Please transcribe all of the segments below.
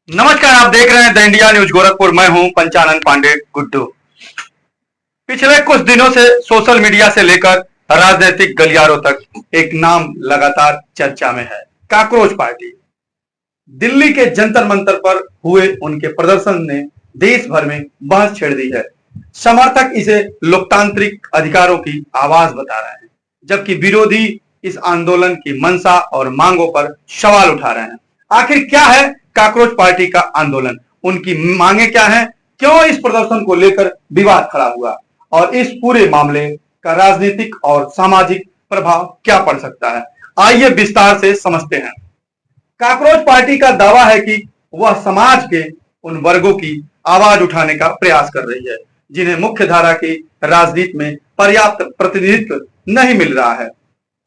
नमस्कार, आप देख रहे हैं द इंडिया न्यूज गोरखपुर। मैं हूं पंचानन पांडे गुड्डू। पिछले कुछ दिनों से सोशल मीडिया से लेकर राजनीतिक गलियारों तक एक नाम लगातार चर्चा में है, काकरोच पार्टी। दिल्ली के जंतर मंतर पर हुए उनके प्रदर्शन ने देश भर में बहस छेड़ दी है। समर्थक इसे लोकतांत्रिक अधिकारों की आवाज बता रहे हैं, जबकि विरोधी इस आंदोलन की मंशा और मांगों पर सवाल उठा रहे हैं। आखिर क्या है काकरोच पार्टी का आंदोलन, उनकी मांगे क्या हैं, क्यों इस प्रदर्शन को लेकर विवाद खड़ा हुआ और इस पूरे मामले का राजनीतिक और सामाजिक प्रभाव क्या पड़ सकता है, आइए विस्तार से समझते हैं। काकरोच पार्टी का दावा है कि वह समाज के उन वर्गों की आवाज उठाने का प्रयास कर रही है जिन्हें मुख्य धारा की राजनीति में पर्याप्त प्रतिनिधित्व नहीं मिल रहा है।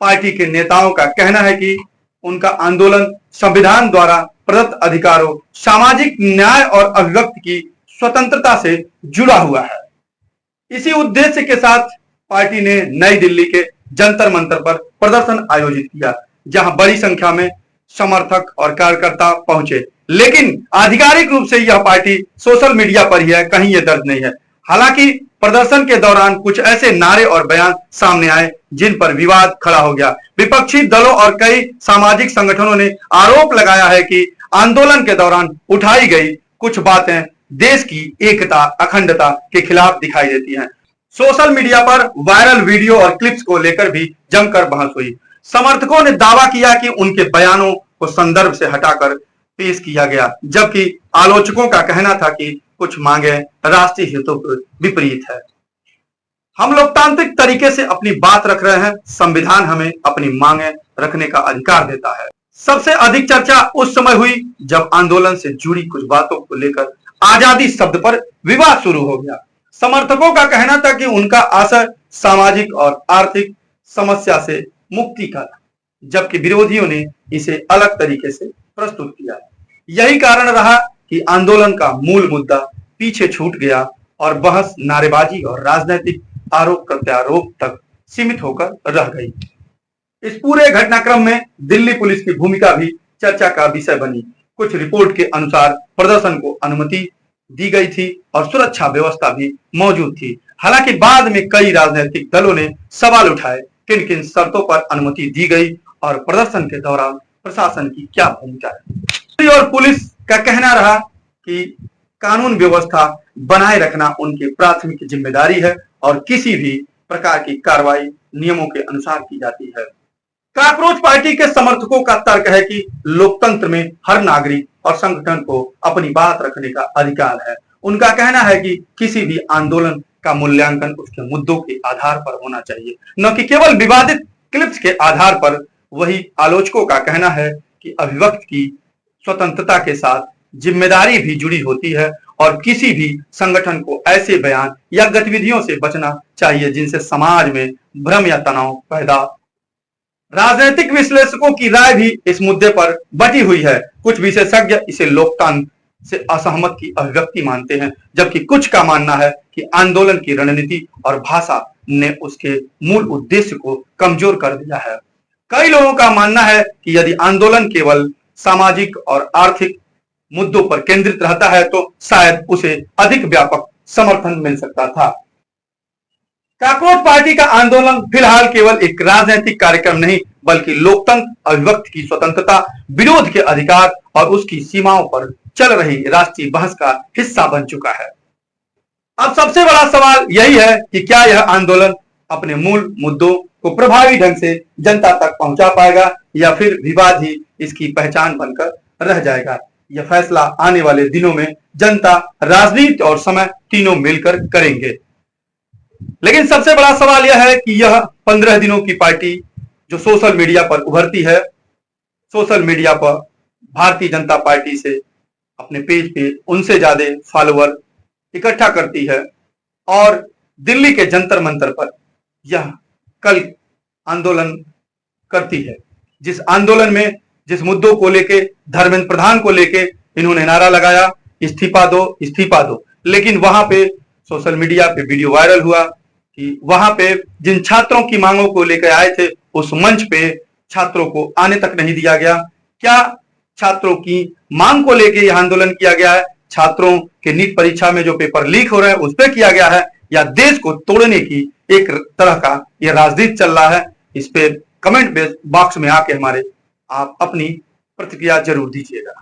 पार्टी के नेताओं का कहना है कि उनका आंदोलन संविधान द्वारा प्रदत्त अधिकारों, सामाजिक न्याय और अभिव्यक्ति की स्वतंत्रता से जुड़ा हुआ है। इसी उद्देश्य के साथ पार्टी ने नई दिल्ली के जंतर मंतर पर प्रदर्शन आयोजित किया, जहां बड़ी संख्या में समर्थक और कार्यकर्ता पहुंचे। लेकिन आधिकारिक रूप से यह पार्टी सोशल मीडिया पर ही है, कहीं यह दर्ज नहीं है। हालांकि प्रदर्शन के दौरान कुछ ऐसे नारे और बयान सामने आए जिन पर विवाद खड़ा हो गया। विपक्षी दलों और कई सामाजिक संगठनों ने आरोप लगाया है कि आंदोलन के दौरान उठाई गई कुछ बातें देश की एकता, अखंडता के खिलाफ दिखाई देती हैं। सोशल मीडिया पर वायरल वीडियो और क्लिप्स को लेकर भी जमकर बहस हुई। समर्थकों ने दावा किया कि उनके बयानों को संदर्भ से हटाकर पेश किया गया, जबकि आलोचकों का कहना था कि कुछ मांगे राष्ट्रीय हितों के विपरीत है। हम लोकतांत्रिक तरीके से अपनी बात रख रहे हैं, संविधान हमें अपनी मांगे रखने का अधिकार देता है। सबसे अधिक चर्चा उस समय हुई जब आंदोलन से जुड़ी कुछ बातों को लेकर आजादी शब्द पर विवाद शुरू हो गया। समर्थकों का कहना था कि उनका आशय सामाजिक और आर्थिक समस्या से मुक्ति का था, जबकि विरोधियों ने इसे अलग तरीके से प्रस्तुत किया। यही कारण रहा कि आंदोलन का मूल मुद्दा पीछे छूट गया और बहस नारेबाजी और राजनीतिक आरोप प्रत्यारोप तक सीमित होकर रह गई। इस पूरे घटनाक्रम में दिल्ली पुलिस की भूमिका भी चर्चा का विषय बनी। कुछ रिपोर्ट के अनुसार प्रदर्शन को अनुमति दी गई थी और सुरक्षा व्यवस्था भी मौजूद थी। हालांकि बाद में कई राजनीतिक दलों ने सवाल उठाए किन किन शर्तों पर अनुमति दी गई और प्रदर्शन के दौरान प्रशासन की क्या भूमिका है। और पुलिस का कहना रहा कि कानून व्यवस्था बनाए रखना उनकी प्राथमिक जिम्मेदारी है और किसी भी प्रकार की कार्रवाई नियमों के अनुसार की जाती है। काकरोच पार्टी के समर्थकों का तर्क है कि लोकतंत्र में हर नागरिक और संगठन को अपनी बात रखने का अधिकार है। उनका कहना है कि किसी भी आंदोलन का मूल्यांकन उसके मुद्दों के आधार पर होना चाहिए, न कि केवल विवादित क्लिप्स के आधार पर। वही आलोचकों का कहना है कि अभिव्यक्ति की स्वतंत्रता के साथ जिम्मेदारी भी जुड़ी होती है और किसी भी संगठन को ऐसे बयान या गतिविधियों से बचना चाहिए जिनसे समाज में भ्रम या तनाव पैदा। राजनीतिक विश्लेषकों की राय भी इस मुद्दे पर बटी हुई है। कुछ विशेषज्ञ इसे लोकतंत्र से असहमत की अभिव्यक्ति मानते हैं, जबकि कुछ का मानना है कि आंदोलन की रणनीति और भाषा ने उसके मूल उद्देश्य को कमजोर कर दिया है। कई लोगों का मानना है कि यदि आंदोलन केवल सामाजिक और आर्थिक मुद्दों पर केंद्रित रहता है तो शायद उसे अधिक व्यापक समर्थन मिल सकता था। काकरोच पार्टी का आंदोलन फिलहाल केवल एक राजनीतिक कार्यक्रम नहीं, बल्कि लोकतंत्र, अभिव्यक्ति की स्वतंत्रता, विरोध के अधिकार और उसकी सीमाओं पर चल रही राष्ट्रीय बहस का हिस्सा बन चुका है। अब सबसे बड़ा सवाल यही है कि क्या यह आंदोलन अपने मूल मुद्दों को प्रभावी ढंग से जनता तक पहुंचा पाएगा या फिर विवाद ही इसकी पहचान बनकर रह जाएगा। यह फैसला आने वाले दिनों में जनता, राजनीति और समय तीनों मिलकर करेंगे। लेकिन सबसे बड़ा सवाल यह है कि यह 15 दिनों की पार्टी जो सोशल मीडिया पर उभरती है, सोशल मीडिया पर भारतीय जनता पार्टी से अपने पेज पे उनसे ज्यादा फॉलोअर इकट्ठा करती है और दिल्ली के जंतर मंतर पर यह कल आंदोलन करती है, जिस आंदोलन में जिस मुद्दों को लेके, धर्मेंद्र प्रधान को लेके इन्होंने नारा लगाया इस्तीफा दो, इस्तीफा दो। लेकिन वहां पे सोशल मीडिया पे वीडियो वायरल हुआ कि वहां पे जिन छात्रों की मांगों को लेकर आए थे उस मंच पे छात्रों को आने तक नहीं दिया गया। क्या छात्रों की मांग को लेकर यह आंदोलन किया गया है, छात्रों के नीट परीक्षा में जो पेपर लीक हो रहे हैं उस पर किया गया है, या देश को तोड़ने की एक तरह का यह राजनीति चल रहा है। इस पे कमेंट बॉक्स में आके हमारे आप अपनी प्रतिक्रिया जरूर दीजिएगा।